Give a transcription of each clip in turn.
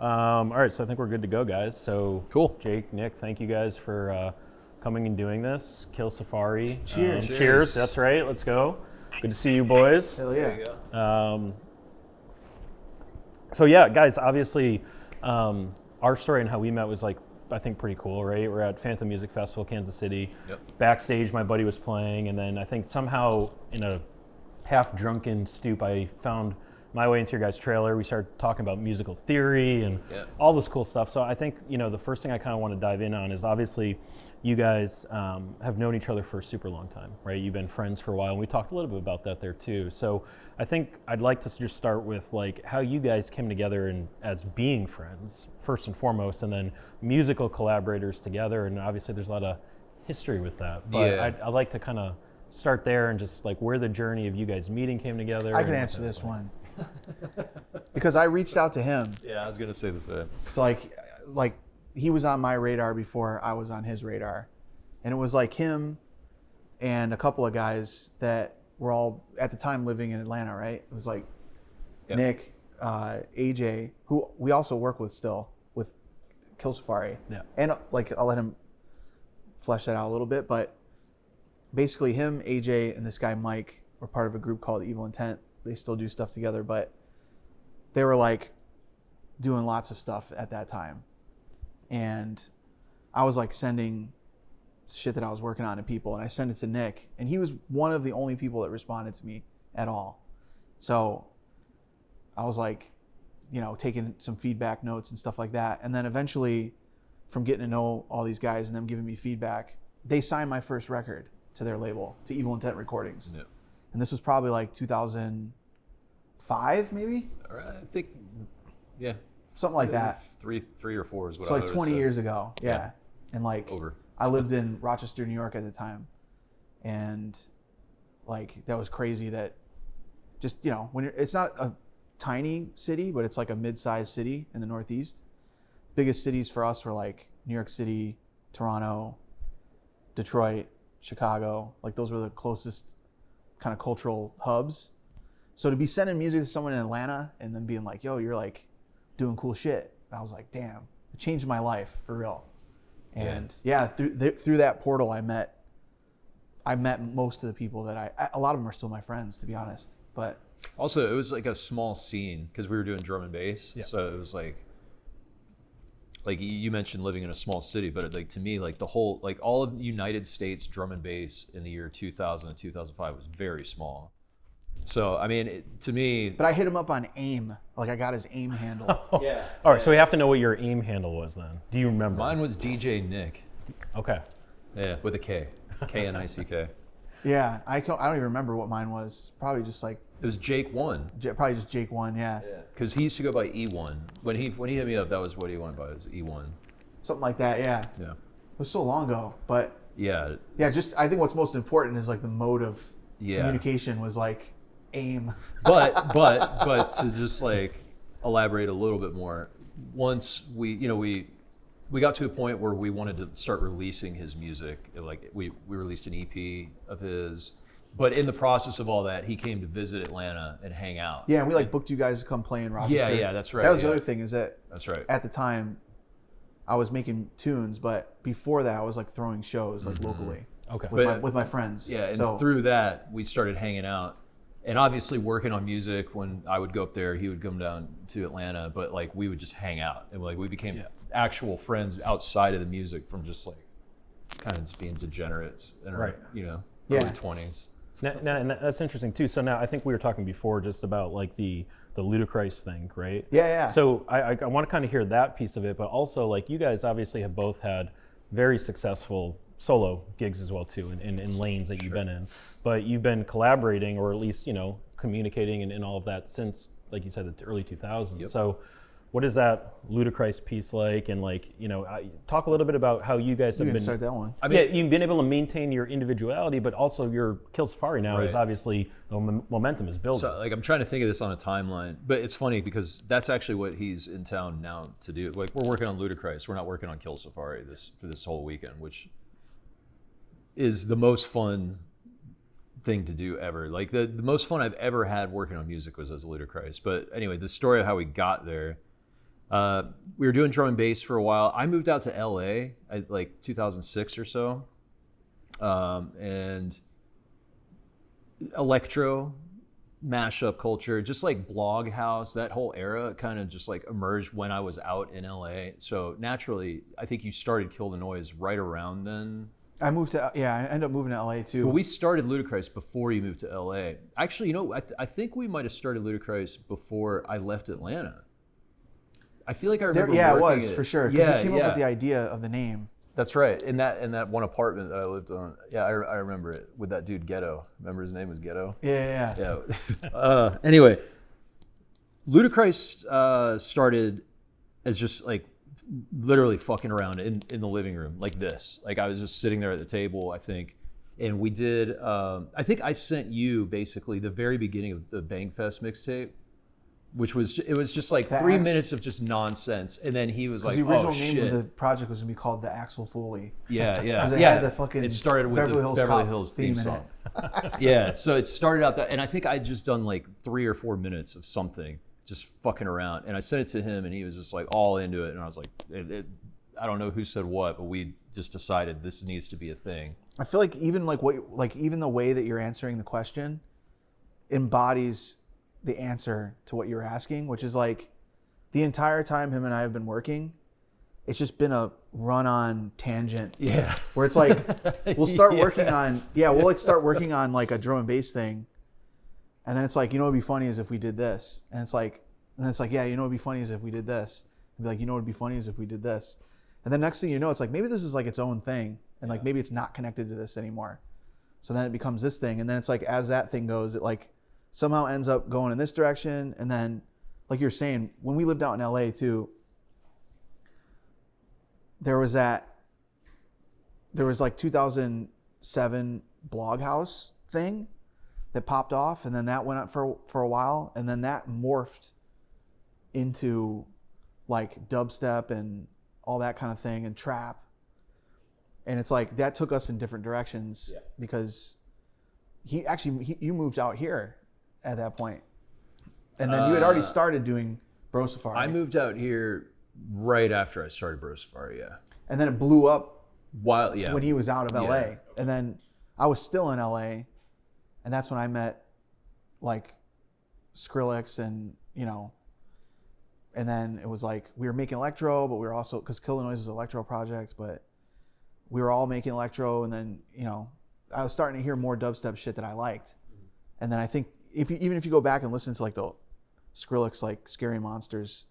All right, so I think we're good to go, guys. So Cool. Jake, Nick, thank you guys for coming and doing this. Kill Safari. Cheers. Cheers. That's right. Let's go. Good to see you, boys. Hell yeah. So yeah, guys, obviously, our story and how we met was like, I think pretty cool, right? We're at Phantom Music Festival, Kansas City. Yep. Backstage, my buddy was playing, and then I think somehow in a half-drunken stoop, I found my way into your guys' trailer. We started talking about musical theory and all this cool stuff. So I think, the first thing I kind of want to dive in on is obviously you guys have known each other for a super long time, right? You've been friends for a while, and we talked a little bit about that there too. So I think I'd like to just start with like how you guys came together and as being friends first and foremost, and then musical collaborators together. And obviously there's a lot of history with that, but I'd like to kind of start there and just like where the journey of you guys meeting came together. I can answer this one because I reached out to him. Yeah, I was gonna say this. So like he was on my radar before I was on his radar, and it was like him and a couple of guys that were all at the time living in Atlanta, right? It was like Nick, AJ, who we also work with still with Kill Safari. Yeah. And like I'll let him flesh that out a little bit, but basically him, AJ, and this guy Mike were part of a group called Evil Intent. They still do stuff together, but they were like doing lots of stuff at that time. And I was like sending shit that I was working on to people, and I sent it to Nick, and he was one of the only people that responded to me at all. So I was like, taking some feedback notes and stuff like that. And then eventually, from getting to know all these guys and them giving me feedback, they signed my first record to their label, to Evil Intent Recordings. Yeah. And this was probably like 2005, maybe? I think, yeah. Something like that. Three or four is what So I like 20 said. years ago. Yeah. And like, Over. I lived in Rochester, New York at the time. And like, that was crazy that just, when it's not a tiny city, but it's like a mid-sized city in the Northeast. Biggest cities for us were like New York City, Toronto, Detroit, Chicago. Like those were the closest kind of cultural hubs. So to be sending music to someone in Atlanta and then being like, yo, you're like doing cool shit. And I was like, damn, it changed my life for real. And through that portal, I met most of the people that a lot of them are still my friends, to be honest. But also, it was like a small scene because we were doing drum and bass. Yeah. So it was like you mentioned living in a small city, but like to me, like the whole, like all of the United States drum and bass in the year 2000 and 2005 was very small. So, I mean, to me... But I hit him up on AIM. Like, I got his AIM handle. Yeah. All right, so we have to know what your AIM handle was then. Do you remember? Mine was DJ Nick. Okay. Yeah, with a K. K-N-I-C-K. Yeah, I don't even remember what mine was. Probably just like... It was Jake 1. Probably just Jake 1, yeah. Because he used to go by E1. When he hit me up, that was what he went by, was E1. Something like that, yeah. Yeah. It was so long ago, but... Yeah. Yeah, just, I think what's most important is like the mode of communication was like AIM. But to just like elaborate a little bit more, once we got to a point where we wanted to start releasing his music. Like we released an EP of his, but in the process of all that, he came to visit Atlanta and hang out. Yeah, and we like booked you guys to come play in Rochester. Yeah, that's right. That was the other thing is that that's right. At the time, I was making tunes, but before that, I was like throwing shows like locally. Okay. With my friends. Yeah, and through that, we started hanging out. And obviously working on music, when I would go up there, he would come down to Atlanta, but like we would just hang out. And like we became actual friends outside of the music from just like kind of just being degenerates in our, early 20s. So now, and that's interesting too. So now I think we were talking before just about like the Ludacris thing, right? Yeah. So I want to kind of hear that piece of it, but also like you guys obviously have both had very successful solo gigs as well too, in lanes that you've been in. But you've been collaborating, or at least communicating and all of that since, like you said, the early 2000s. Yep. So what is that Ludacris piece like? And like, talk a little bit about how you guys have been. Start that one. I mean, you've been able to maintain your individuality, but also your Kill Safari now is obviously the momentum is building. So like I'm trying to think of this on a timeline, but it's funny because that's actually what he's in town now to do. Like we're working on Ludacris, we're not working on Kill Safari for this whole weekend, which is the most fun thing to do ever. Like the most fun I've ever had working on music was as Ludacris. But anyway, the story of how we got there. We were doing drum and bass for a while. I moved out to LA like 2006 or so, and electro mashup culture, just like Blog House, that whole era kind of just like emerged when I was out in LA. So naturally, I think you started Kill the Noise right around then. I ended up moving to LA too. But we started Ludacris before you moved to LA. Actually, you know, I think we might have started Ludacris before I left Atlanta. I feel like I remember. Yeah, it was for sure. Because we came up with the idea of the name. That's right. In that one apartment that I lived on. Yeah, I remember it with that dude Ghetto. Remember his name was Ghetto? Yeah. Anyway, Ludacris started as just like literally fucking around in the living room like this. Like I was just sitting there at the table, I think. And we did, I think I sent you basically the very beginning of the Bangfest mixtape. Which was, it was just like 3 minutes of just nonsense, and then he was like, the original "Oh name shit!" of the project was gonna be called the Axel Foley. Yeah. Had the fucking it started with the Beverly Hills theme song. Yeah, so it started out that, and I think I'd just done like 3 or 4 minutes of something, just fucking around, and I sent it to him, and he was just like all into it, and I was like, I don't know who said what, but we just decided this needs to be a thing. I feel like even even the way that you're answering the question embodies the answer to what you're asking, which is like the entire time him and I have been working, it's just been a run-on tangent. Yeah. Where it's like we'll start working on start working on like a drum and bass thing, and then it's like, you know what'd be funny is if we did this, and it's like yeah, you know what'd be funny is if we did this, and be like, you know what'd be funny is if we did this, and then next thing you know, it's like maybe this is like its own thing, and like maybe it's not connected to this anymore, so then it becomes this thing, and then it's like as that thing goes, it like somehow ends up going in this direction. And then, like you're saying, when we lived out in LA too, there was like 2007 Blog House thing that popped off, and then that went up for a while, and then that morphed into like dubstep and all that kind of thing and trap. And it's like that took us in different directions because you moved out here at that point, and then you had already started doing Bro Safari. I moved out here right after I started Bro Safari, yeah. And then it blew up when he was out of LA. Yeah. And then I was still in LA, and that's when I met like Skrillex, and you know, and then it was like we were making electro, but we were also, because Kill the Noise was an electro project, but we were all making electro, and then, you know, I was starting to hear more dubstep shit that I liked. And then I think even if you go back and listen to like the Skrillex like Scary Monsters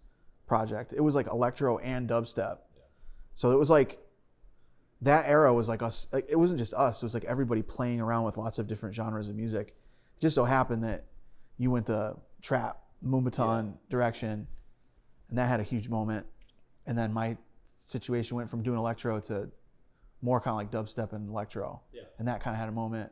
project, it was like electro and dubstep. So it was like that era was like us. Like, it wasn't just us. It was like everybody playing around with lots of different genres of music. It just so happened that you went the trap, Moombahton direction, and that had a huge moment. And then my situation went from doing electro to more kind of like dubstep and electro. Yeah. And that kind of had a moment.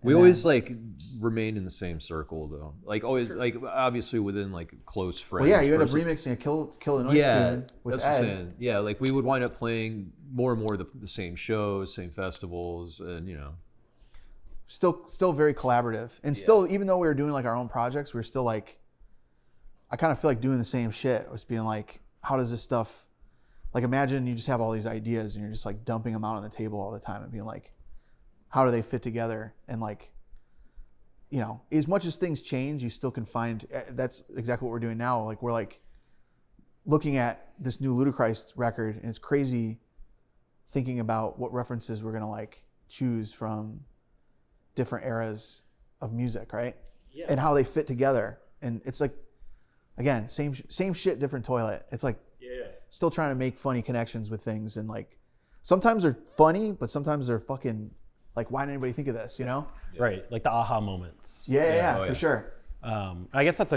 We always like remained in the same circle though. Like always, like obviously within like close friends. Well, yeah, you end up remixing a Kill the Noise tune with that's Ed. what I'm saying. Yeah, like we would wind up playing more and more the same shows, same festivals, and you know. Still very collaborative, and still, even though we were doing like our own projects, we were still like, I kind of feel like doing the same shit. It was being like, how does this stuff, like imagine you just have all these ideas and you're just like dumping them out on the table all the time and being like, how do they fit together? And like, you know, as much as things change, you still can find, that's exactly what we're doing now. Like we're like looking at this new Ludacris record, and it's crazy thinking about what references we're gonna like choose from different eras of music, right? Yeah. And how they fit together. And it's like, again, same shit, different toilet. It's like still trying to make funny connections with things, and like sometimes they're funny, but sometimes they're fucking like, why didn't anybody think of this, you know? Right, like the aha moments. Yeah, for sure. I guess since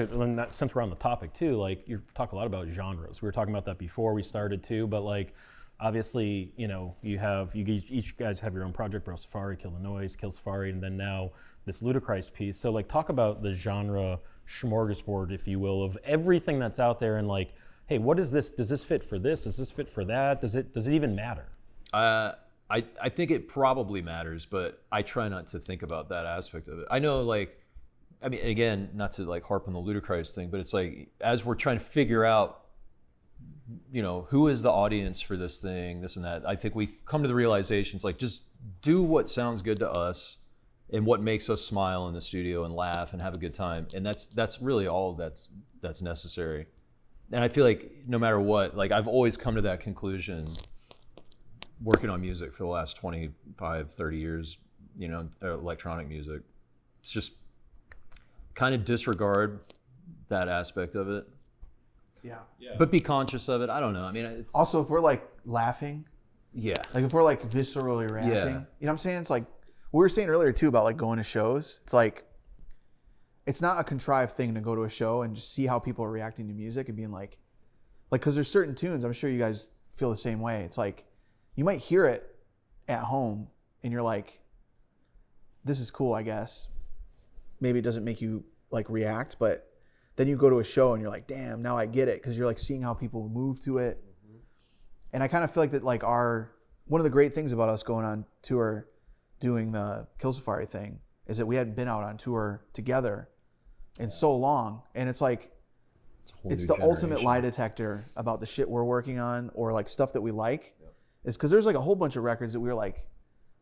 we're on the topic too, like you talk a lot about genres. We were talking about that before we started too, but like obviously, you know, each guys have your own project, Bro Safari, Kill the Noise, Kill Safari, and then now this Ludacris piece. So like talk about the genre smorgasbord, if you will, of everything that's out there, and like, hey, what is this? Does this fit for this? Does this fit for that? Does it even matter? I think it probably matters, but I try not to think about that aspect of it. I know, like, I mean, again, not to like harp on the Ludacris thing, but it's like as we're trying to figure out who is the audience for this thing, this and that. I think we come to the realization, it's like, just do what sounds good to us and what makes us smile in the studio and laugh and have a good time. And that's really all that's necessary. And I feel like no matter what, like I've always come to that conclusion working on music for the last 25, 30 years, electronic music. It's just kind of disregard that aspect of it. Yeah. But be conscious of it. I don't know. I mean, it's Also, if we're like laughing, like if we're like viscerally reacting, you know what I'm saying? It's like we were saying earlier too about like going to shows. It's like, it's not a contrived thing to go to a show and just see how people are reacting to music and being like, because there's certain tunes, I'm sure you guys feel the same way. It's like, you might hear it at home and you're like, this is cool, I guess. Maybe it doesn't make you like react, but then you go to a show and you're like, damn, now I get it. Because you're like seeing how people move to it. Mm-hmm. And I kind of feel like that like one of the great things about us going on tour, doing the Kill Safari thing, is that we hadn't been out on tour together in so long. And it's like, it's the ultimate lie detector about the shit we're working on or like stuff that we like. Yep. Is because there's like a whole bunch of records that we were like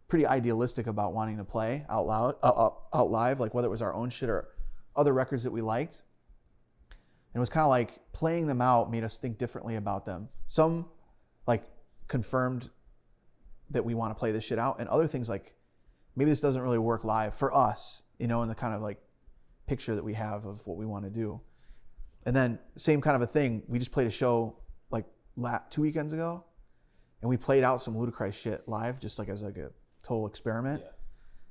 pretty idealistic about wanting to play out live, like whether it was our own shit or other records that we liked. And it was kind of like playing them out made us think differently about them. Some like confirmed that we want to play this shit out, and other things like maybe this doesn't really work live for us, in the kind of like picture that we have of what we want to do. And then same kind of a thing, we just played a show like 2 weekends ago, and we played out some Ludacris shit live, just like as like a total experiment. Yeah.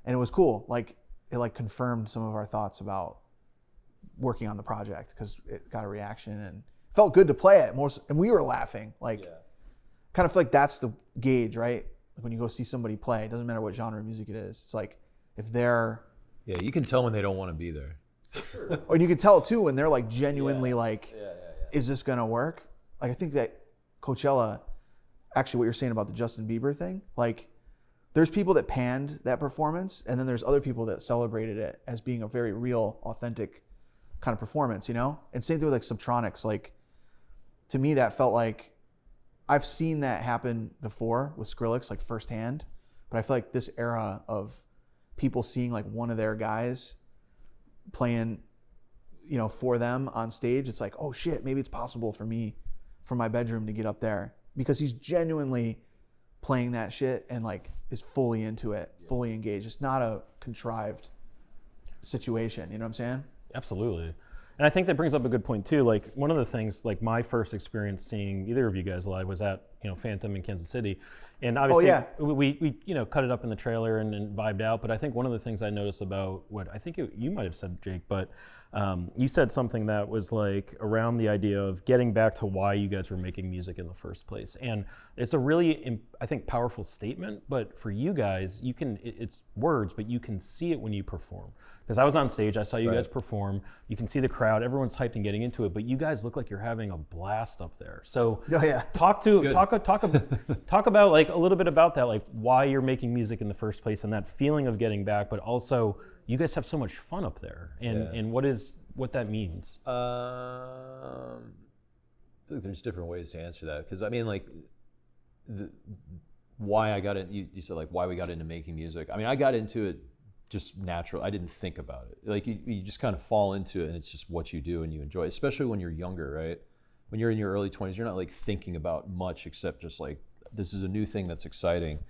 And it was cool. Like it like confirmed some of our thoughts about working on the project because it got a reaction and felt good to play it more. And we were laughing. Like, kind of feel like that's the gauge, right? Like when you go see somebody play, it doesn't matter what genre of music it is. It's like if they're you can tell when they don't want to be there. Sure. Or you can tell too when they're like genuinely like, is this gonna work? Like I think that Coachella, actually what you're saying about the Justin Bieber thing, like there's people that panned that performance, and then there's other people that celebrated it as being a very real, authentic kind of performance, And same thing with like Subtronics. Like to me, that felt like I've seen that happen before with Skrillex, like firsthand. But I feel like this era of people seeing like one of their guys playing, for them on stage, it's like, oh shit, maybe it's possible for me from my bedroom to get up there, because he's genuinely playing that shit and like is fully into it, fully engaged. It's not a contrived situation. You know what I'm saying? Absolutely. And I think that brings up a good point too. Like one of the things, like my first experience seeing either of you guys live was at Phantom in Kansas City, and obviously we cut it up in the trailer and vibed out. But I think one of the things I noticed about what I think you might have said, Jake, but you said something that was like around the idea of getting back to why you guys were making music in the first place. And it's a really, I think, powerful statement. But for you guys, it's words, but you can see it when you perform. Because I was on stage, I saw you guys perform. You can see the crowd, everyone's hyped and getting into it, but you guys look like you're having a blast up there. So talk about like a little bit about that, like why you're making music in the first place and that feeling of getting back, but also you guys have so much fun up there, and what that means. I think there's different ways to answer that, because I mean, like why I got in. You said like why we got into making music. I mean, I got into it just natural. I didn't think about it. Like you just kind of fall into it, and it's just what you do and you enjoy it, especially when you're younger, right? When you're in your early 20s, you're not like thinking about much except just like, this is a new thing that's exciting.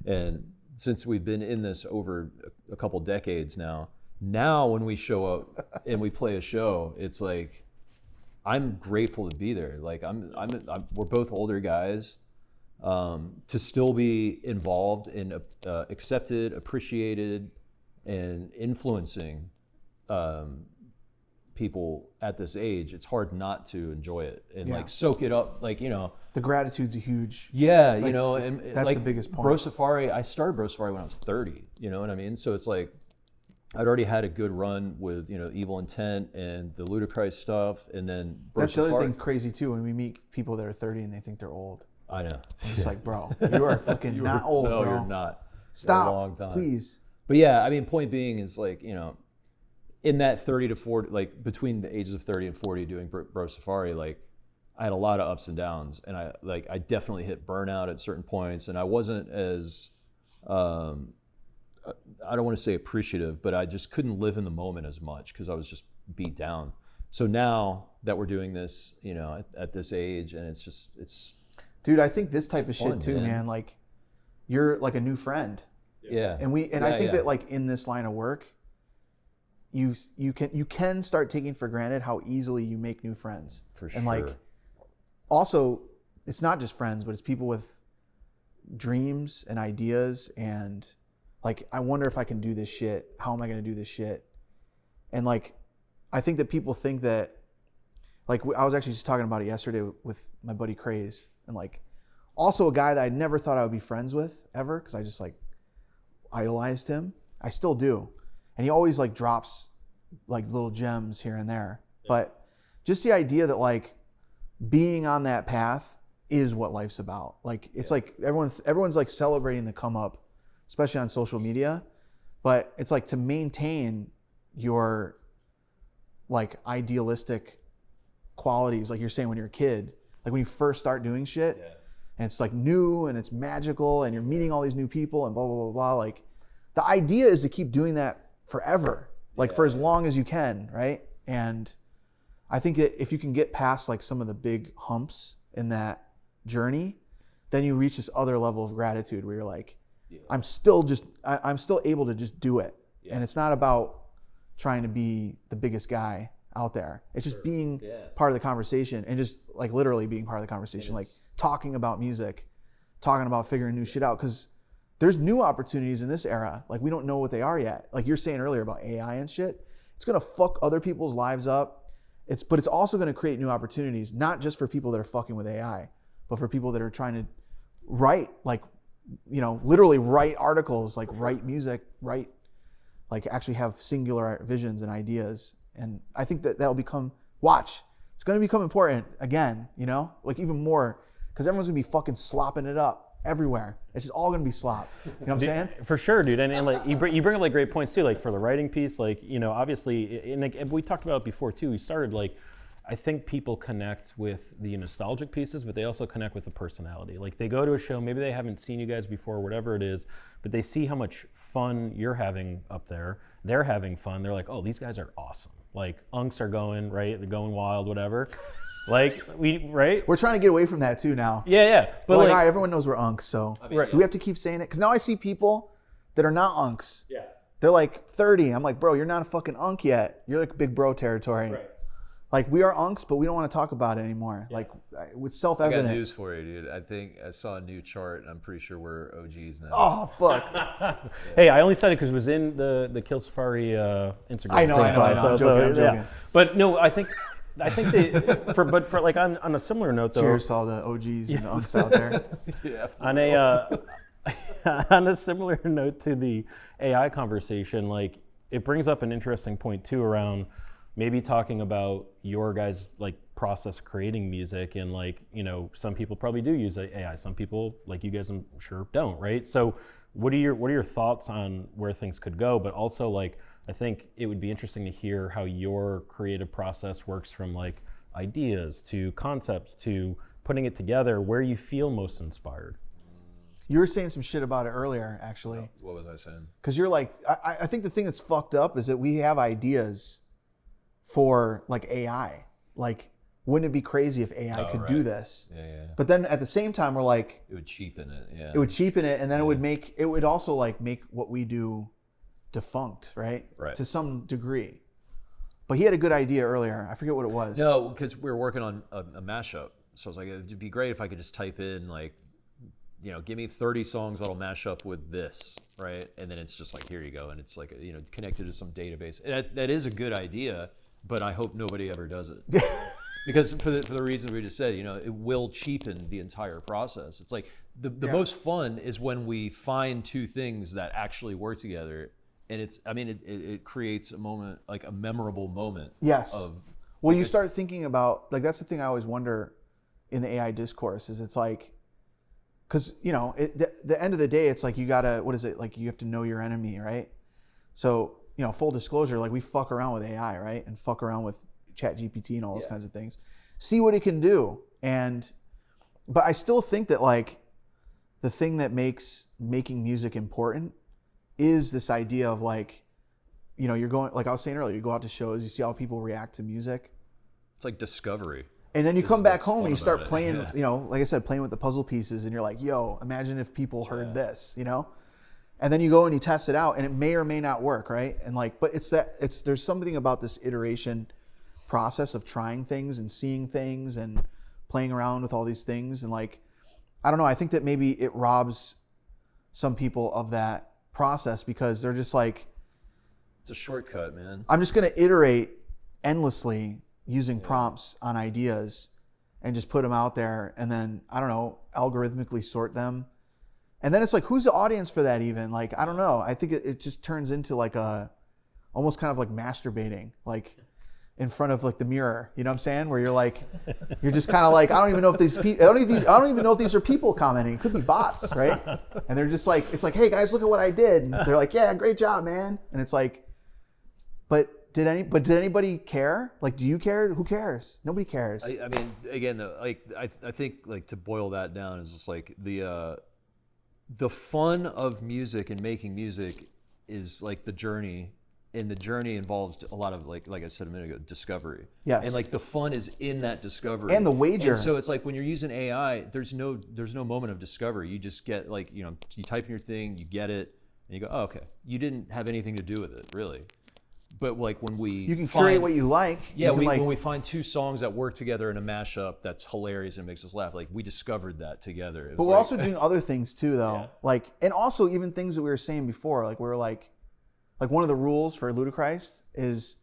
And since we've been in this over a couple decades now when we show up and we play a show, it's like, I'm grateful to be there. Like we're both older guys. To still be involved and accepted, appreciated, and influencing people at this age, it's hard not to enjoy it and like soak it up. Like, the gratitude's a huge, and that's like the biggest point. Bro Safari, I started Bro Safari when I was 30, you know what I mean? So it's like, I'd already had a good run with, Evil Intent and the Ludacris stuff, and then Bro That's Safari. The other thing crazy too, when we meet people that are 30 and they think they're old. I know. It's like, bro, you are fucking not old, no, bro. You're not. Stop, a long time. Please. But yeah, I mean, point being is like, in that 30 to 40, like between the ages of 30 and 40 doing Bro Safari, like I had a lot of ups and downs, and I definitely hit burnout at certain points, and I wasn't as I don't want to say appreciative, but I just couldn't live in the moment as much because I was just beat down. So now that we're doing this, you know, at this age, and it's dude, I think this type of fun, shit too, man. man. Like, you're like a new friend. Yeah. And I think that like in this line of work, you can start taking for granted how easily you make new friends. For sure. And like, also, it's not just friends, but it's people with dreams and ideas, and like, I wonder if I can do this shit. How am I going to do this shit? And like, I think that people think that, like, I was actually just talking about it yesterday with my buddy Craze, and like, also a guy that I never thought I would be friends with ever, because I just like idolized him. I still do. And he always like drops like little gems here and there. Yeah. But just the idea that like being on that path is what life's about. Like, it's like everyone's like celebrating the come up, especially on social media. But it's like to maintain your like idealistic qualities, like you're saying when you're a kid, like when you first start doing shit, and it's like new and it's magical and you're meeting all these new people and blah, blah, blah, blah. Like, the idea is to keep doing that forever, like for as long as you can, right? And I think that if you can get past like some of the big humps in that journey, then you reach this other level of gratitude where you're like, I'm still able to just do it. And it's not about trying to be the biggest guy out there. It's just being part of the conversation, and just like literally being part of the conversation, like talking about music, talking about figuring new shit out. Because there's new opportunities in this era. Like, we don't know what they are yet. Like you're saying earlier about AI and shit, it's gonna fuck other people's lives up. But it's also gonna create new opportunities, not just for people that are fucking with AI, but for people that are trying to write, like, you know, literally write articles, like write music, write, like actually have singular visions and ideas. And I think that that'll become, it's going to become important again, you know, like even more, because everyone's going to be fucking slopping it up everywhere. It's just all going to be slop. You know what I'm saying? For sure, dude. And like you bring up like great points too, like for the writing piece, like, you know, obviously, and like, we talked about it before too. We started like, I think people connect with the nostalgic pieces, but they also connect with the personality. Like, they go to a show, maybe they haven't seen you guys before, whatever it is, but they see how much fun you're having up there. They're having fun. They're like, oh, these guys are awesome. Like, unks are going, right? They're going wild, whatever. Like, right? We're trying to get away from that too now. Yeah. But like, all right, everyone knows we're unks, so I mean, do we have to keep saying it? Because now I see people that are not unks. Yeah. They're like 30. I'm like, bro, you're not a fucking unk yet. You're like big bro territory. Right. Like, we are unks, but we don't want to talk about it anymore. Yeah. Like, it's self-evident. I got news for you, dude. I think I saw a new chart, and I'm pretty sure we're OGs now. Oh, fuck. Hey, I only said it because it was in the Kill Safari Instagram. I know. I'm joking. Yeah. But no, I think for like on a similar note though. Cheers to all the OGs and unks out there. On a similar note to the AI conversation, like, it brings up an interesting point too around maybe talking about your guys' like process creating music, and like, you know, some people probably do use AI, some people like you guys I'm sure don't, right? So what are your thoughts on where things could go? But also, like, I think it would be interesting to hear how your creative process works, from like ideas to concepts to putting it together, where you feel most inspired. You were saying some shit about it earlier, actually. What was I saying? Because you're like, I think the thing that's fucked up is that we have ideas for like AI. Like, wouldn't it be crazy if AI could do this? Yeah. But then at the same time, we're like, it would cheapen it. Yeah. It would cheapen it, and then it would also like make what we do defunct, right? Right. To some degree. But he had a good idea earlier. I forget what it was. No, because we were working on a mashup. So I was like, it'd be great if I could just type in like, you know, give me 30 songs that'll mash up with this, right? And then it's just like, here you go. And it's like, you know, connected to some database. And that is a good idea, but I hope nobody ever does it. Because for the reason we just said, you know, it will cheapen the entire process. It's like the most fun is when we find two things that actually work together. And it creates a moment, like a memorable moment. Yes. Well, you start thinking about, like, that's the thing I always wonder in the AI discourse, is it's like, because, you know, the end of the day, it's like, you gotta, what is it? Like, you have to know your enemy, right? So, you know, full disclosure, like, we fuck around with AI, right? And fuck around with ChatGPT and all those kinds of things. See what it can do. But I still think that like the thing that makes making music important is this idea of like, you know, you're going, like I was saying earlier, you go out to shows, you see how people react to music. It's like discovery. And then you come back home and you start it. playing, Yeah. you know, like I said, playing with the puzzle pieces, and you're like, yo, imagine if people heard this, you know? And then you go and you test it out, and it may or may not work, right? And like, but there's something about this iteration process of trying things and seeing things and playing around with all these things. And like, I don't know, I think that maybe it robs some people of that process because they're just like, It's a shortcut, man. I'm just going to iterate endlessly using prompts on ideas and just put them out there, and then, I don't know, algorithmically sort them. And then it's like, who's the audience for that even? Like, I don't know. I think it just turns into like almost kind of like masturbating, like in front of like the mirror, you know what I'm saying? Where you're like, you're just kind of like, I don't even know if these people, I don't even know if these are people commenting. It could be bots, right? And they're just like, it's like, hey guys, look at what I did. And they're like, yeah, great job, man. And it's like, but did anybody care? Like, do you care? Who cares? Nobody cares. I mean, again, I think like to boil that down is just like the fun of music and making music is like the journey, and the journey involves a lot of like I said a minute ago, discovery. Yes. And like the fun is in that discovery. And the wager. And so it's like when you're using AI, there's no moment of discovery. You just get like, you know, you type in your thing, you get it, and you go, oh, okay. You didn't have anything to do with it, really. But like when you can curate what you like. Yeah, you can when we find two songs that work together in a mashup that's hilarious and makes us laugh, like we discovered that together. It but was we're like, also doing other things too, though. Yeah. Like, and also even things that we were saying before. Like we were like one of the rules for Ludacris is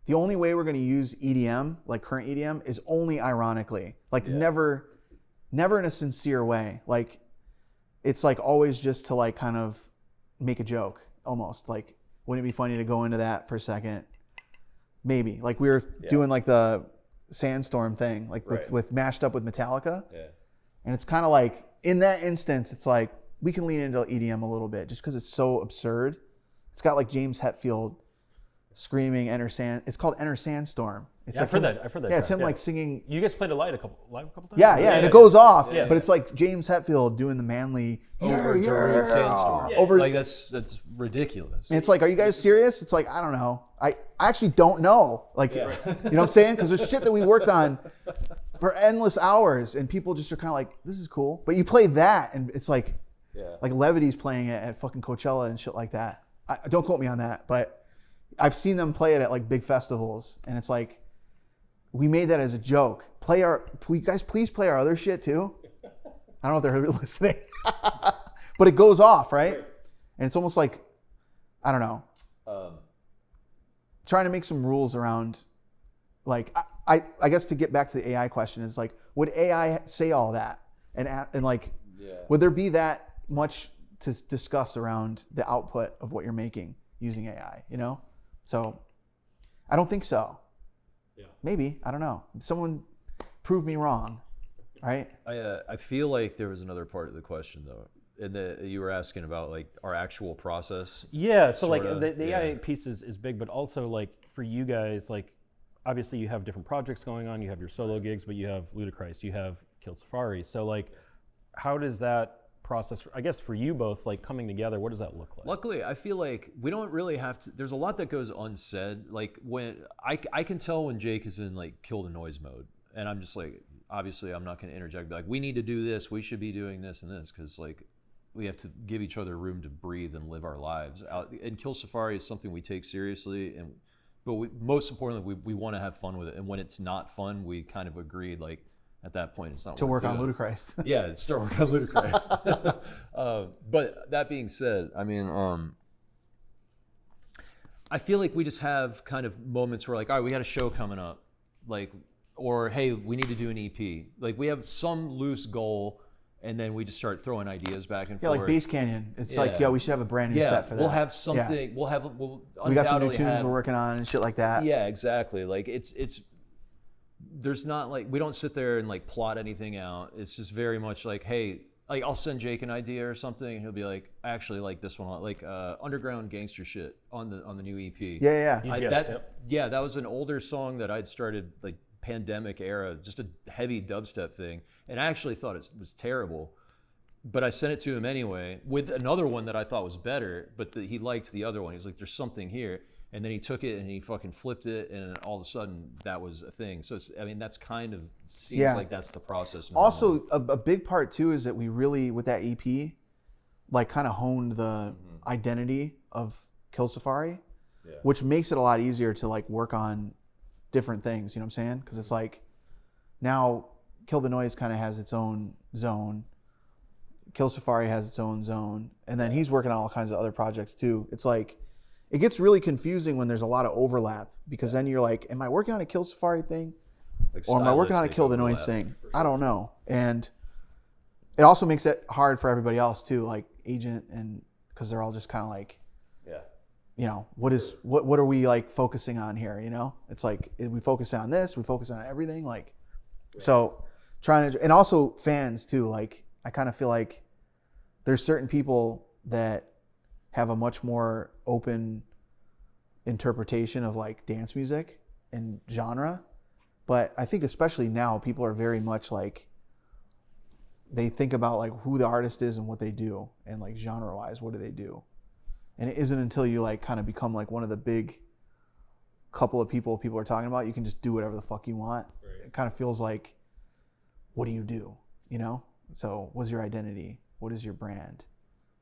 the only way we're going to use EDM, like current EDM, is only ironically. Like never in a sincere way. Like it's like always just to like kind of make a joke, almost like. Wouldn't it be funny to go into that for a second? Maybe. Like we were doing like the Sandstorm thing, like with mashed up with Metallica. Yeah. And it's kind of like, in that instance, it's like, we can lean into EDM a little bit just because it's so absurd. It's got like James Hetfield screaming it's called Enter Sandstorm. It's like I've heard that. Yeah, it's him like singing. You guys played it live a couple times? Yeah, and it goes off, but it's like James Hetfield doing the manly over during Sandstorm. Yeah. Over, like that's ridiculous. And it's like, are you guys serious? It's like, I don't know. I actually don't know. Like, you know what I'm saying? Because there's shit that we worked on for endless hours, and people just are kind of like, this is cool. But you play that, and it's like, like Levity's playing it at fucking Coachella and shit like that. Don't quote me on that, but I've seen them play it at like big festivals, and it's like, we made that as a joke. Will you guys please play our other shit too? I don't know if they're listening, but it goes off, right? And it's almost like, I don't know, trying to make some rules around, like, I guess to get back to the AI question is like, would AI say all that? And like, would there be that much to discuss around the output of what you're making using AI, you know? So I don't think so. Yeah. Maybe, I don't know. Someone prove me wrong, right? I feel like there was another part of the question though, and that you were asking about like our actual process. Yeah, so like the AI piece is big, but also like for you guys, like obviously you have different projects going on. You have your solo gigs, but you have Ludacris, you have Kill Safari. So like, how does that process, I guess for you both, like coming together, what does that look like? Luckily, I feel like we don't really have to, there's a lot that goes unsaid. Like when, I can tell when Jake is in like kill the noise mode, and I'm just like, obviously I'm not gonna interject, be like, we need to do this, we should be doing this and this, because like, we have to give each other room to breathe and live our lives out. And Kill Safari is something we take seriously, but most importantly, we want to have fun with it. And when it's not fun, we kind of agreed, like, at that point, it's not to work on Ludacris. Yeah, start working on Ludacris. But that being said, I mean, I feel like we just have kind of moments where like, all right, we got a show coming up, like, or hey, we need to do an EP. Like we have some loose goal, and then we just start throwing ideas back and forth. Yeah, like Bass Canyon. It's like, we should have a brand new set for that. We'll have something. Yeah. We got some new tunes we're working on and shit like that. Yeah, exactly. Like it's. There's not like, we don't sit there and like plot anything out. It's just very much like, hey, like I'll send Jake an idea or something, and he'll be like, I actually like this one, like underground gangster shit on the new EP. Yeah. That was an older song that I'd started like pandemic era, just a heavy dubstep thing. And I actually thought it was terrible. But I sent it to him anyway with another one that I thought was better, but he liked the other one. He was like, there's something here. And then he took it and he fucking flipped it, and all of a sudden that was a thing. So that's kind of seems like that's the process. Normally. Also, a big part too is that we really, with that EP, like kind of honed the identity of Kill Safari, which makes it a lot easier to like work on different things. You know what I'm saying? Because it's like now Kill the Noise kind of has its own zone. Kill Safari has its own zone, and then he's working on all kinds of other projects too. It's like, it gets really confusing when there's a lot of overlap, because then you're like, am I working on a Kill Safari thing? Like, or am I working on a Kill the Noise thing? Sure. I don't know. And it also makes it hard for everybody else too, like agent, and because they're all just kind of like, you know, what are we like focusing on here? You know, it's like, we focus on this, we focus on everything. Like, so trying to, and also fans too. Like, I kind of feel like there's certain people that have a much more open interpretation of like dance music and genre. But I think especially now, people are very much like, they think about like who the artist is and what they do, and like genre wise, what do they do? And it isn't until you like kind of become like one of the big couple of people are talking about, you can just do whatever the fuck you want. Right. It kind of feels like, what do you do? You know? So what's your identity? What is your brand?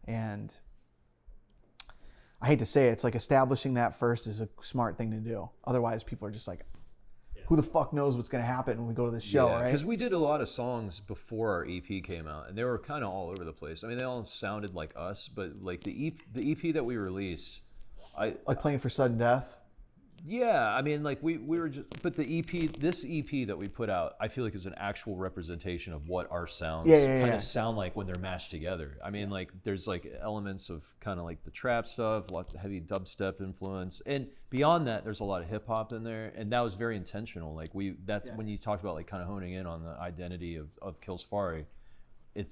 And I hate to say it, it's like establishing that first is a smart thing to do. Otherwise, people are just like, who the fuck knows what's going to happen when we go to the show, right? Because we did a lot of songs before our EP came out, and they were kind of all over the place. I mean, they all sounded like us, but like the EP that we released, like Playing for Sudden Death. Yeah, I mean, like we were just, but this EP that we put out, I feel like is an actual representation of what our sounds kind of sound like when they're mashed together. I mean, like there's like elements of kind of like the trap stuff, lots of heavy dubstep influence, and beyond that, there's a lot of hip hop in there, and that was very intentional. Like that's when you talked about like kind of honing in on the identity of Kill Safari.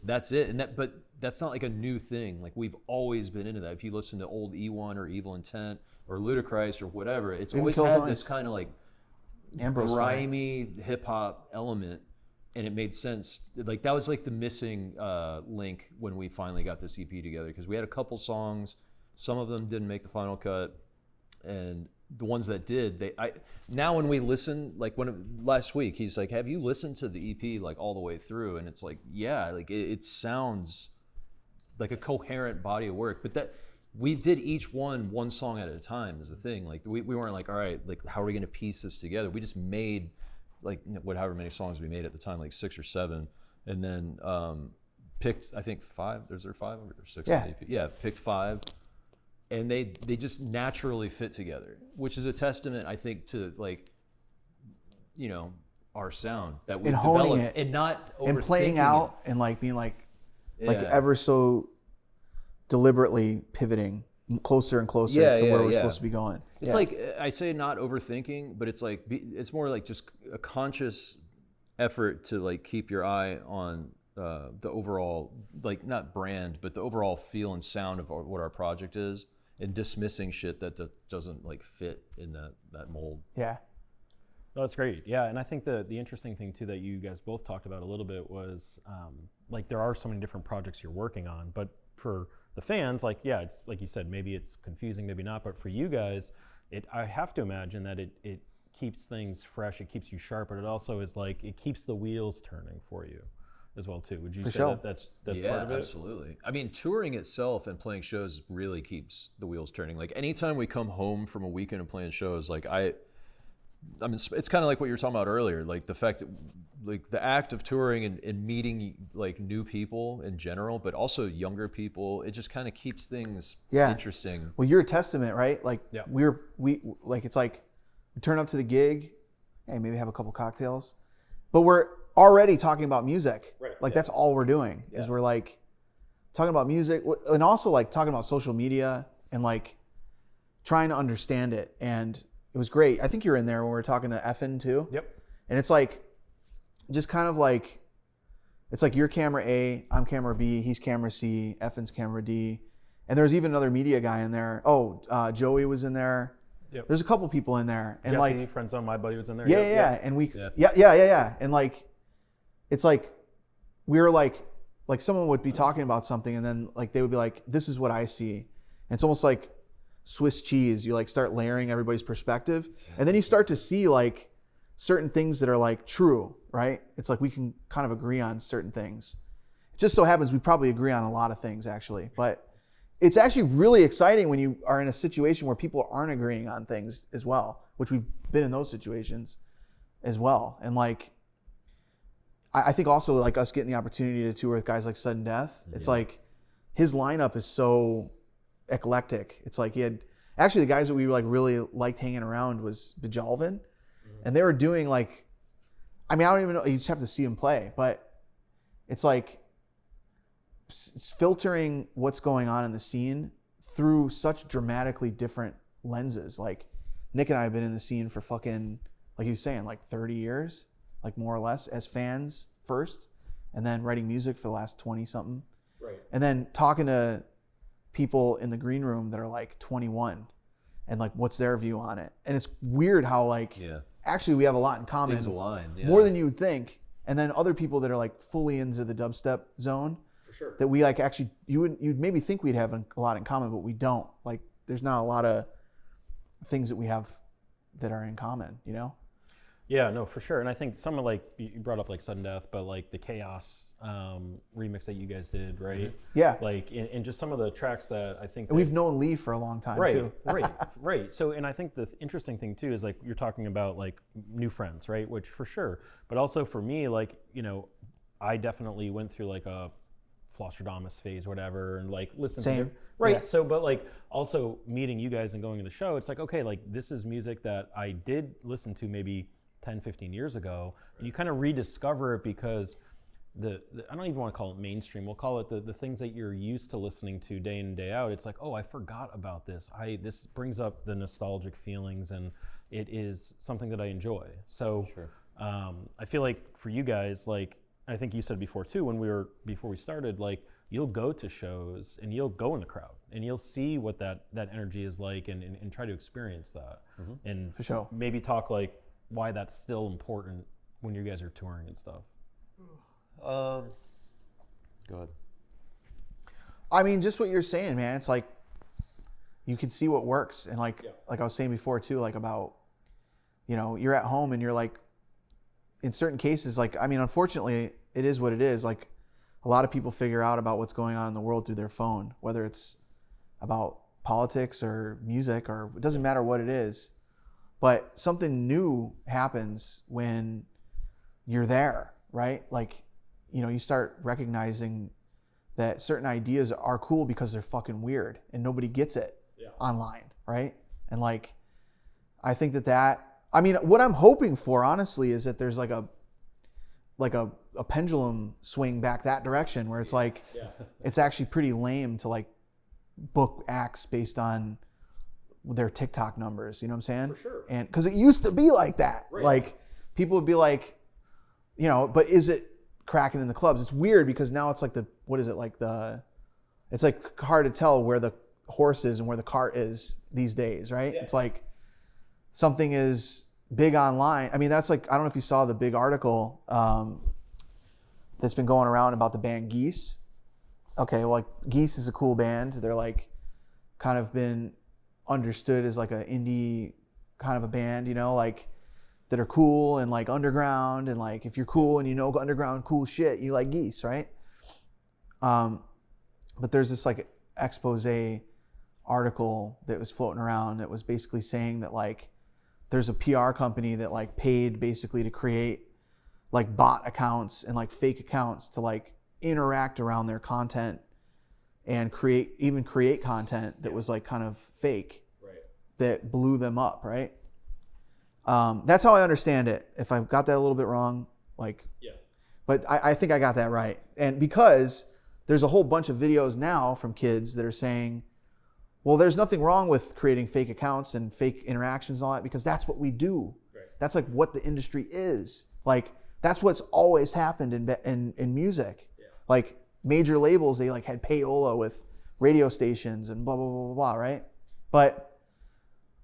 That's it, but that's not like a new thing. Like we've always been into that. If you listen to old E1 or Evil Intent or Ludacris or whatever, it's always had this kind of like grimy hip hop element, and it made sense. Like that was like the missing link when we finally got this EP together, because we had a couple songs, some of them didn't make the final cut, and the ones that did, now when we listen, like last week, he's like, have you listened to the EP like all the way through? And it's like, yeah, like it sounds like a coherent body of work, but that we did each one song at a time is the thing. Like we weren't like, all right, like how are we going to piece this together? We just made like however many songs we made at the time, like 6 or 7, and then picked, I think 5. Is there 5 or 6? Yeah, picked 5. And they just naturally fit together, which is a testament, I think, to like, you know, our sound that we've developed and not overthinking and playing out it. And like being like ever so deliberately pivoting closer and closer to where we're supposed to be going. It's like, I say not overthinking, but it's like it's more like just a conscious effort to like keep your eye on the overall, like not brand, but the overall feel and sound of what our project is, and dismissing shit that doesn't like fit in that mold. Yeah. No, that's great. Yeah, and I think the interesting thing too that you guys both talked about a little bit was like there are so many different projects you're working on, but for the fans, like it's like you said, maybe it's confusing, maybe not, but for you guys, I have to imagine that it keeps things fresh, it keeps you sharp, but it also is like it keeps the wheels turning for you as well too. Would you say that's part of it? Absolutely. I mean, touring itself and playing shows really keeps the wheels turning. Like anytime we come home from a weekend of playing shows, like I mean, it's kind of like what you were talking about earlier, like the fact that like the act of touring and meeting like new people in general, but also younger people, it just kind of keeps things interesting. Well, you're a testament, right? Like we like, it's like we turn up to the gig, hey, maybe have a couple cocktails, but we're already talking about music. Right. Like that's all we're doing is we're like talking about music, and also like talking about social media and like trying to understand it. And it was great. I think you were in there when we were talking to Effin too. Yep. And it's like, just kind of like, it's like you're camera A, I'm camera B, he's camera C, Effin's camera D. And there was even another media guy in there. Joey was in there. Yep. There's a couple people in there, and Jesse, like friend zone, my buddy was in there. yeah, and we yeah, and like it's like we were like someone would be talking about something, and then like they would be like, "This is what I see," and it's almost like Swiss cheese. You like start layering everybody's perspective, and then you start to see like certain things that are like true, right? It's like we can kind of agree on certain things. It just so happens we probably agree on a lot of things actually, but it's actually really exciting when you are in a situation where people aren't agreeing on things as well, which we've been in those situations as well. And like, I think also like us getting the opportunity to tour with guys like Sudden Death, it's like his lineup is so eclectic. It's like he had, actually the guys that we like really liked hanging around was Bejalvin, and they were doing like, I mean, I don't even know, you just have to see him play, but it's like, filtering what's going on in the scene through such dramatically different lenses. Like Nick and I have been in the scene for fucking, like he was saying, like 30 years, like more or less as fans first, and then writing music for the last 20 something. Right. And then talking to people in the green room that are like 21 and like what's their view on it. And it's weird how like actually we have a lot in common. Things align. Yeah. More than you would think. And then other people that are like fully into the dubstep zone. Sure. That we like actually you'd maybe think we'd have a lot in common, but we don't. Like there's not a lot of things that we have that are in common, you know? Yeah, no, for sure. And I think some of like you brought up like Sudden Death, but like the Chaos remix that you guys did, right? Yeah. Like and just some of the tracks that I think and we've known Lee for a long time too. Right. So and I think the interesting thing too is like you're talking about like new friends, right? Which for sure, but also for me, like, you know, I definitely went through like a Flosstradamus phase, whatever, and like listen to it. Right. Yeah. So, but like also meeting you guys and going to the show, it's like, okay, like this is music that I did listen to maybe 10, 15 years ago. And you kind of rediscover it because the I don't even want to call it mainstream. We'll call it the things that you're used to listening to day in and day out. It's like, oh, I forgot about this. This brings up the nostalgic feelings, and it is something that I enjoy. So I feel like for you guys, like, I think you said before too, before we started, like you'll go to shows and you'll go in the crowd and you'll see what that energy is like and try to experience that. And for sure. Maybe talk like why that's still important when you guys are touring and stuff. Go ahead. I mean, just what you're saying, man. It's like you can see what works, and like I was saying before too, like about, you know, you're at home and you're like, in certain cases, like, I mean, unfortunately, it is what it is. Like, a lot of people figure out about what's going on in the world through their phone, whether it's about politics or music, or it doesn't matter what it is. But something new happens when you're there, right? Like, you know, you start recognizing that certain ideas are cool because they're fucking weird and nobody gets it online, right? And like, I think that I mean, what I'm hoping for, honestly, is that there's like a pendulum swing back that direction where it's like, it's actually pretty lame to like book acts based on their TikTok numbers. You know what I'm saying? For sure. And because it used to be like that. Right. Like people would be like, you know, but is it cracking in the clubs? It's weird because now it's like it's like hard to tell where the horse is and where the cart is these days, right? Yeah. It's like, something is big online. I mean, that's like, I don't know if you saw the big article that's been going around about the band Geese. Okay, well, like Geese is a cool band. They're like kind of been understood as like an indie kind of a band, you know, like that are cool and like underground, and like if you're cool and you know underground cool shit, you like Geese, right? But there's this like expose article that was floating around that was basically saying that like there's a PR company that like paid basically to create like bot accounts and like fake accounts to like interact around their content and create content that was like kind of fake, that blew them up, right? That's how I understand it. If I've got that a little bit wrong, like, but I think I got that right. And because there's a whole bunch of videos now from kids that are saying, well, there's nothing wrong with creating fake accounts and fake interactions and all that, because that's what we do. Right. That's like what the industry is. Like, that's what's always happened in music. Yeah. Like major labels, they like had payola with radio stations and blah, blah, blah, blah, blah, right? But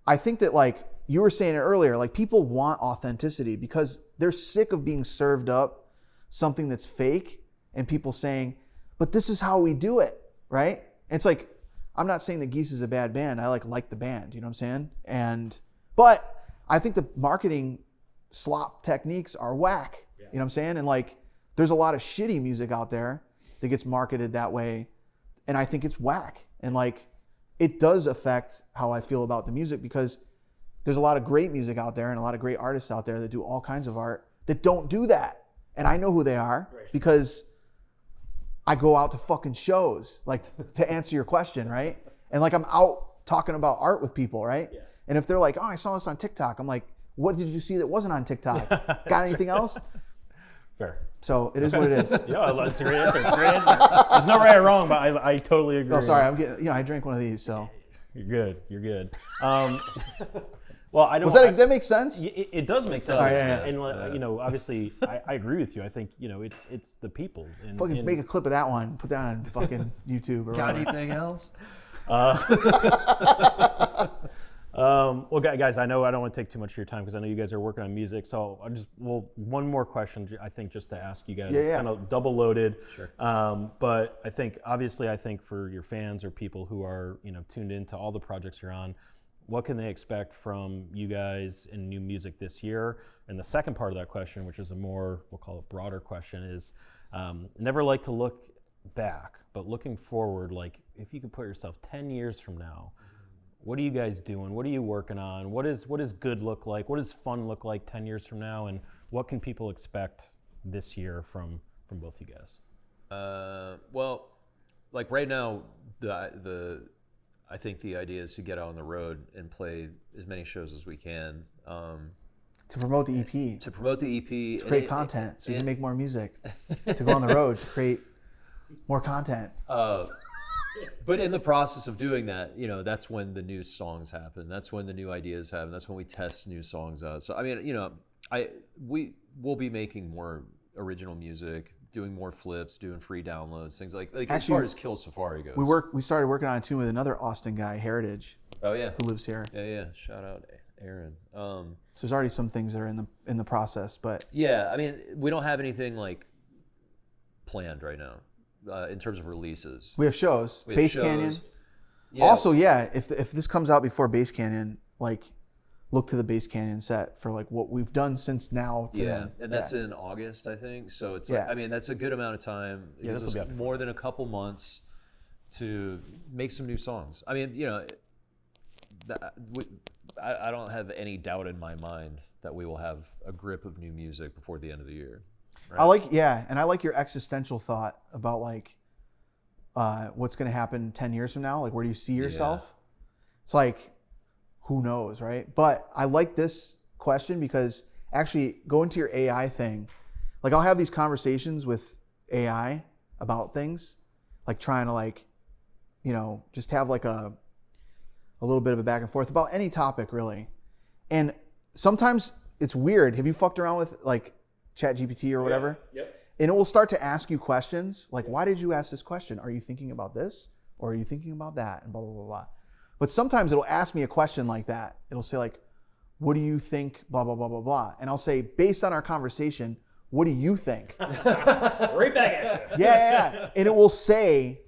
I think that like you were saying it earlier, like people want authenticity because they're sick of being served up something that's fake and people saying, but this is how we do it, right? And it's like, I'm not saying that Geese is a bad band. I like the band, you know what I'm saying? But I think the marketing slop techniques are whack, you know what I'm saying? And like, there's a lot of shitty music out there that gets marketed that way. And I think it's whack. And like, it does affect how I feel about the music because there's a lot of great music out there and a lot of great artists out there that do all kinds of art that don't do that. And I know who they are because I go out to fucking shows, like to answer your question, right? And like I'm out talking about art with people, right? Yeah. And if they're like, oh, I saw this on TikTok, I'm like, what did you see that wasn't on TikTok? Got anything else? Fair. So it is what it is. Yeah, that's a great answer. It's a great answer. There's no right or wrong, but I totally agree. No, sorry, I'm getting, I drank one of these, so. You're good. You're good. Well, I don't. That makes sense? It does make sense. Yeah. And obviously, I agree with you. I think it's the people. Fucking make a clip of that one. Put that on fucking YouTube or Got whatever. anything else? Well, guys, I know I don't want to take too much of your time because I know you guys are working on music. So one more question, I think, just to ask you guys. It's kind of double loaded. Sure. But I think, obviously, for your fans or people who are, tuned into all the projects you're on, what can they expect from you guys in new music this year? And the second part of that question, which is a more, we'll call it broader question, is never like to look back, but looking forward, like if you could put yourself 10 years from now, what are you guys doing? What are you working on? What does good look like? What does fun look like 10 years from now? And what can people expect this year from both you guys? Well, like right now, I think the idea is to get out on the road and play as many shows as we can. To promote the EP. To promote the EP. To create content so you can make more music. To go on the road to create more content. But in the process of doing that, that's when the new songs happen. That's when the new ideas happen. That's when we test new songs out. So I mean, we will be making more original music, doing more flips, doing free downloads, things like Actually, as far as Kill Safari goes. We started working on a tune with another Austin guy, Heritage. Oh yeah. Who lives here. Yeah. Shout out Aaron. So there's already some things that are in the process, but yeah, I mean, we don't have anything like planned right now. In terms of releases, we have shows. Bass Canyon. Yeah. Also, if this comes out before Bass Canyon, like look to the Bass Canyon set for like what we've done since now to then. And that's in August, I think. So it's Yeah. like, I mean, that's a good amount of time. It gives this will us be more than a couple months to make some new songs. I mean, I don't have any doubt in my mind that we will have a grip of new music before the end of the year. Right? I like your existential thought about like what's going to happen 10 years from now. Like, where do you see yourself? It's like, who knows, right? But I like this question because actually going to your AI thing, like I'll have these conversations with AI about things, like trying to like, just have like a little bit of a back and forth about any topic really. And sometimes it's weird. Have you fucked around with like ChatGPT or whatever? Yep. And it will start to ask you questions like, why did you ask this question? Are you thinking about this? Or are you thinking about that? And blah, blah, blah, blah. But sometimes it'll ask me a question like that. It'll say like, what do you think? Blah, blah, blah, blah, blah. And I'll say, based on our conversation, what do you think? Right back at you. Yeah. And it will say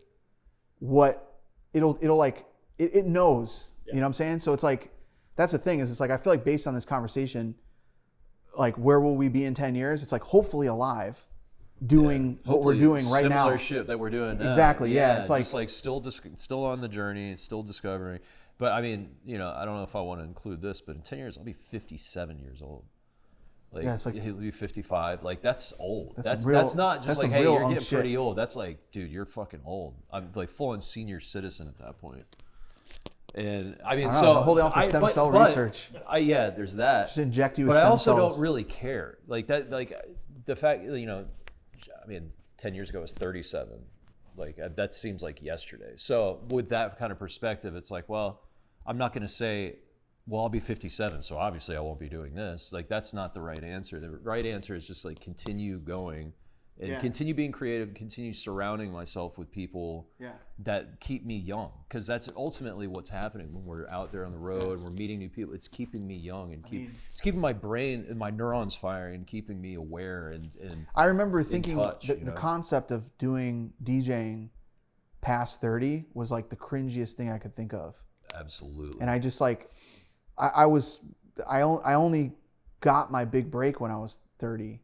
what it'll like, it knows, you know what I'm saying? So it's like, that's the thing is it's like, I feel like based on this conversation, like where will we be in 10 years? It's like hopefully alive doing what we're doing right now. Similar shit that we're doing now. Exactly, yeah. It's just like still on the journey, still discovering. But I mean, I don't know if I want to include this, but in 10 years, I'll be 57 years old. Like, it's like he'll be 55. Like that's old. That's real, not just that's like, hey, you're getting shit. pretty old. That's like, dude, you're fucking old. I'm like full on senior citizen at that point. And I mean, so holding out for stem cell research. There's that. Just inject you with stem stem cells. But I also cells. don't really care. Like that, like the fact, I mean, 10 years ago I was 37. Like that seems like yesterday. So with that kind of perspective, it's like, well, I'm not going to say, well, I'll be 57, so obviously I won't be doing this. Like that's not the right answer. The right answer is just like continue going, and continue being creative, continue surrounding myself with people that keep me young, because that's ultimately what's happening when we're out there on the road and we're meeting new people. It's keeping me young and it's keeping my brain and my neurons firing and keeping me aware and I remember thinking touch, the concept of doing DJing past 30 was like the cringiest thing I could think of. Absolutely. And I just like I only got my big break when I was 30,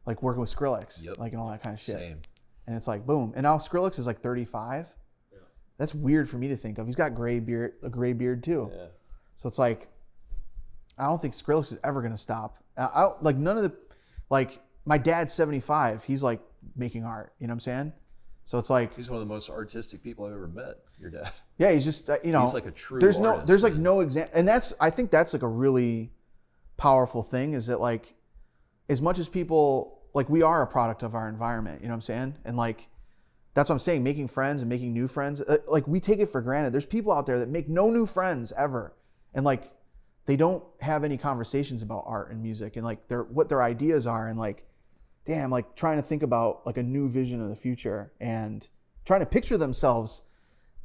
like working with Skrillex, like and all that kind of shit. Same. And it's like boom. And now Skrillex is like 35. Yeah. That's weird for me to think of. He's got a gray beard too. Yeah. So it's like I don't think Skrillex is ever gonna stop. Like none of the, like my dad's 75. He's like making art. You know what I'm saying? So it's like he's one of the most artistic people I've ever met. Your dad. Yeah, he's just he's like a true. There's like no example, and I think that's like a really powerful thing. Is that like, as much as people like we are a product of our environment. You know what I'm saying? And like, that's what I'm saying. Making friends and making new friends, like we take it for granted. There's people out there that make no new friends ever, and like they don't have any conversations about art and music and like what their ideas are, and like. Damn, like trying to think about like a new vision of the future and trying to picture themselves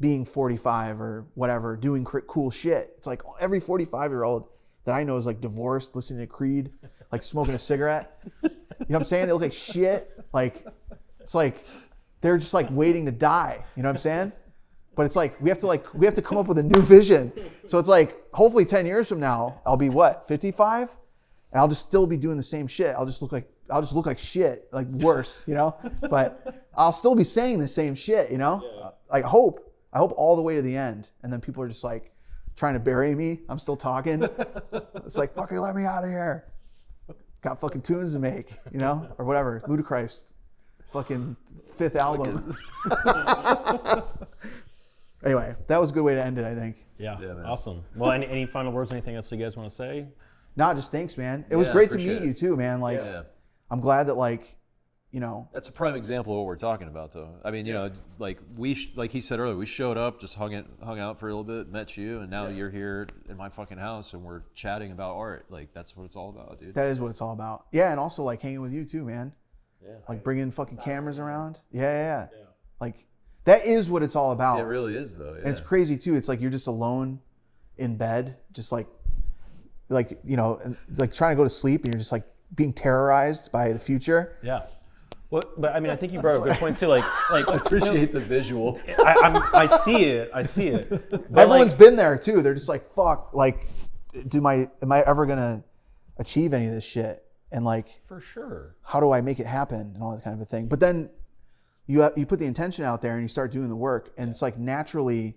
being 45 or whatever, doing cool shit. It's like every 45-year-old that I know is like divorced, listening to Creed, like smoking a cigarette. You know what I'm saying? They look like shit. Like, it's like they're just like waiting to die. You know what I'm saying? But it's like we have to come up with a new vision. So it's like hopefully 10 years from now, I'll be what, 55? And I'll just still be doing the same shit. I'll just look like shit, like worse, you know? But I'll still be saying the same shit, you know? Yeah. I hope all the way to the end. And then people are just like trying to bury me. I'm still talking. It's like, fucking let me out of here. Got fucking tunes to make, you know? Or whatever. Ludacris, fucking 5th album. Anyway, that was a good way to end it, I think. Yeah, awesome. Well, any final words, anything else you guys want to say? No, just thanks, man. It was great to meet you too, man. Like, I'm glad that like, you know. That's a prime example of what we're talking about, though. I mean, you know, like like he said earlier, we showed up, just hung out for a little bit, met you, and now you're here in my fucking house, and we're chatting about art. Like, that's what it's all about, dude. That is what it's all about. Yeah, and also like hanging with you too, man. Yeah. Like bringing fucking cameras around. Yeah. Like, that is what it's all about. It really is, though. Yeah. And it's crazy too. It's like you're just alone in bed, just like you know, like trying to go to sleep, and you're just like being terrorized by the future. Yeah. Well, but I mean, I think you brought up good points too. Like I appreciate the visual. I see it. But everyone's been there too. They're just like, fuck. Like, am I ever gonna achieve any of this shit? And like, for sure, how do I make it happen and all that kind of a thing? But then you put the intention out there and you start doing the work, and it's like naturally,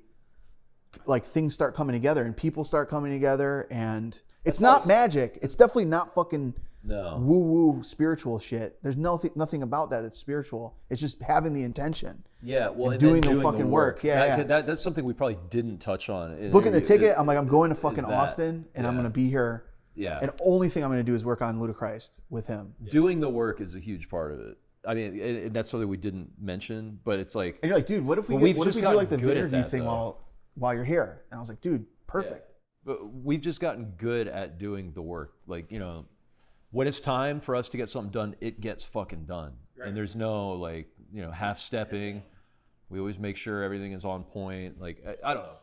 like things start coming together and people start coming together, and it's not magic. It's definitely not fucking woo-woo spiritual shit. There's nothing about that that's spiritual. It's just having the intention. Yeah, well, and doing the fucking work. Yeah, that's something we probably didn't touch on. Booking the ticket, I'm going to fucking Austin, and I'm going to be here. Yeah. And only thing I'm going to do is work on Ludacris with him. Doing the work is a huge part of it. I mean, and that's something we didn't mention, but it's like... And you're like, dude, what if we do like the interview thing while you're here? And I was like, dude, perfect. Yeah. But we've just gotten good at doing the work. Like, you know, when it's time for us to get something done, it gets fucking done. Right. And there's no, like, you know, half-stepping. We always make sure everything is on point. Like, I don't know.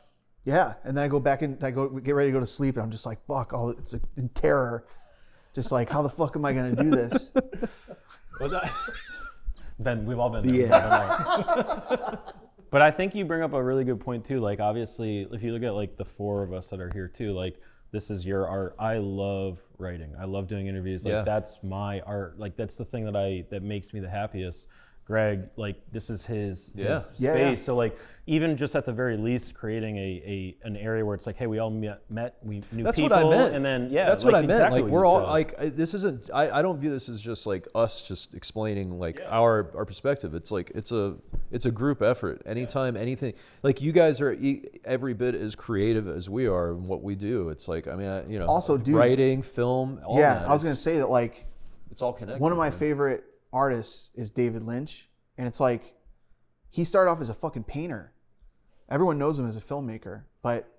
Yeah, and then I go back and get ready to go to sleep, and I'm just like, fuck, it's in terror. Just like, how the fuck am I going to do this? Ben, we've all been there. Yeah. But I think you bring up a really good point too. Like, obviously, if you look at like the four of us that are here too, like, this is your art. I love writing. I love doing interviews. Like, that's my art. Like, that's the thing that makes me the happiest. Greg, like, this is his space. Yeah. So like, even just at the very least, creating an area where it's like, hey, we all met, we knew that's people. That's what I meant. And then that's what I meant. Like, we're all like, this isn't. I don't view this as just like us just explaining like our perspective. It's like it's a group effort. Anytime anything, like, you guys are every bit as creative as we are in what we do. It's like, I mean, you know, also writing, film. All that. I was gonna say that, like, it's all connected. One of my favorite artists is David Lynch, and it's like, he started off as a fucking painter. Everyone knows him as a filmmaker, but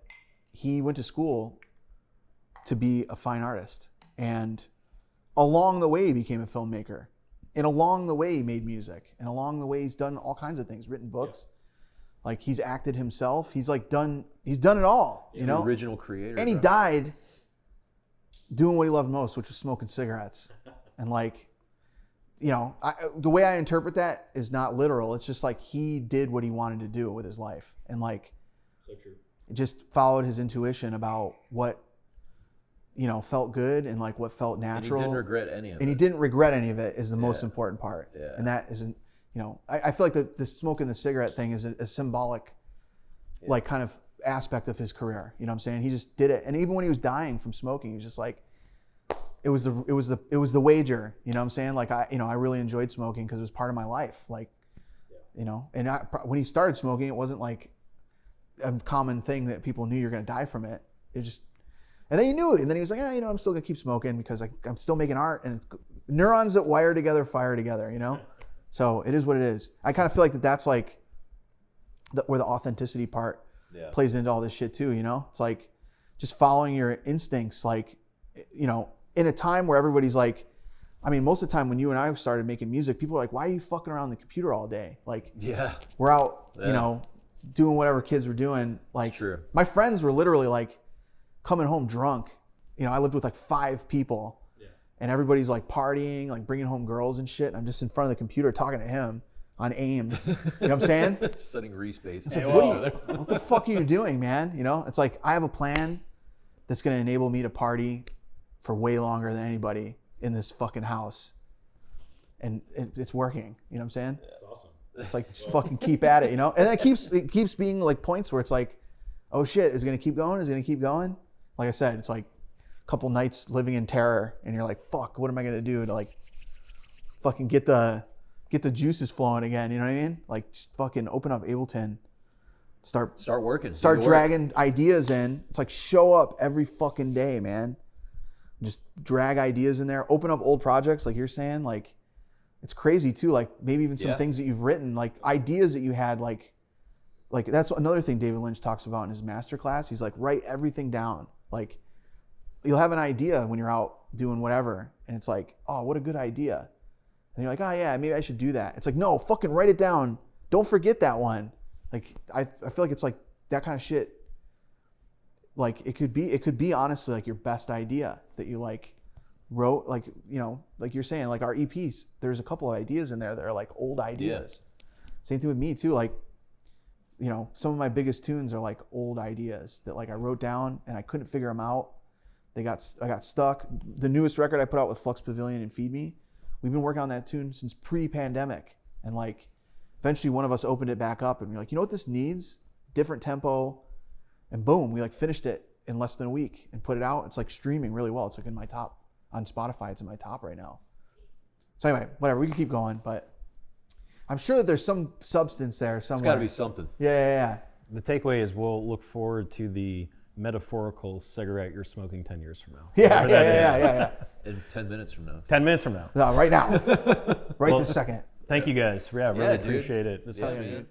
he went to school to be a fine artist, and along the way he became a filmmaker. and along the way he made music, and along the way he's done all kinds of things, written books, like he's acted himself. He's like he's done it all. He's the original creator. And he died doing what he loved most, which was smoking cigarettes. And like, you know, the way I interpret that is not literal. It's just like he did what he wanted to do with his life, and like, so true. Just followed his intuition about what, you know, felt good and like what felt natural. And he didn't regret any of it. And he didn't regret any of it is the most important part. Yeah. And that isn't, you know, I feel like the smoking the cigarette thing is a symbolic, like kind of aspect of his career. You know what I'm saying? He just did it. And even when he was dying from smoking, he was just like, it was the wager. You know what I'm saying? Like I really enjoyed smoking because it was part of my life. Like, you know, and when he started smoking, it wasn't like a common thing that people knew you're going to die from it. It just, and then he knew it. And then he was like, you know, I'm still going to keep smoking because I'm still making art, and it's, neurons that wire together, fire together, you know? So it is what it is. I kind of feel like that's like where the authenticity part plays into all this shit too, you know? It's like just following your instincts, like, you know, in a time where everybody's like, I mean, most of the time when you and I started making music, people were like, why are you fucking around the computer all day? Like, we're out, you know, doing whatever kids were doing. Like, my friends were literally like coming home drunk. You know, I lived with like 5 people, and everybody's like partying, like bringing home girls and shit. I'm just in front of the computer talking to him on AIM. You know what I'm saying? Just setting respace. Like, what the fuck are you doing, man? You know, it's like I have a plan that's going to enable me to party for way longer than anybody in this fucking house, and it's working. You know what I'm saying? That's awesome. It's like just fucking keep at it, you know. And then it keeps being like points where it's like, oh shit, is it gonna keep going? Is it gonna keep going? Like I said, it's like a couple nights living in terror, and you're like, fuck, what am I gonna do to like fucking get the juices flowing again? You know what I mean? Like just fucking open up Ableton, start working, start dragging ideas in. It's like show up every fucking day, man. Just drag ideas in there. Open up old projects, like you're saying. Like it's crazy too. Like maybe even some things that you've written, like ideas that you had, like that's another thing David Lynch talks about in his masterclass. He's like, write everything down. Like you'll have an idea when you're out doing whatever, and it's like, oh, what a good idea. And you're like, oh yeah, maybe I should do that. It's like, no, fucking write it down. Don't forget that one. Like I feel like it's like that kind of shit. Like it could be honestly like your best idea that you like wrote, like, you know, like you're saying, like our EPs, there's a couple of ideas in there that are like old ideas. Same thing with me too. Like, you know, some of my biggest tunes are like old ideas that like I wrote down and I couldn't figure them out. I got stuck. The newest record I put out with Fulks Pavilion and Feed Me, we've been working on that tune since pre-pandemic, and like eventually one of us opened it back up and we're like, you know what this needs? Different tempo. And boom, we like finished it in less than a week and put it out. It's like streaming really well. It's like in my top on Spotify. It's in my top right now. So anyway, whatever, we can keep going, but I'm sure that there's some substance there somewhere. It's got to be something. Yeah. The takeaway is we'll look forward to the metaphorical cigarette you're smoking 10 years from now. Yeah. In 10 minutes from now. 10 minutes from now. No, right now. Right this second. Thank you guys. Yeah, really appreciate it. This was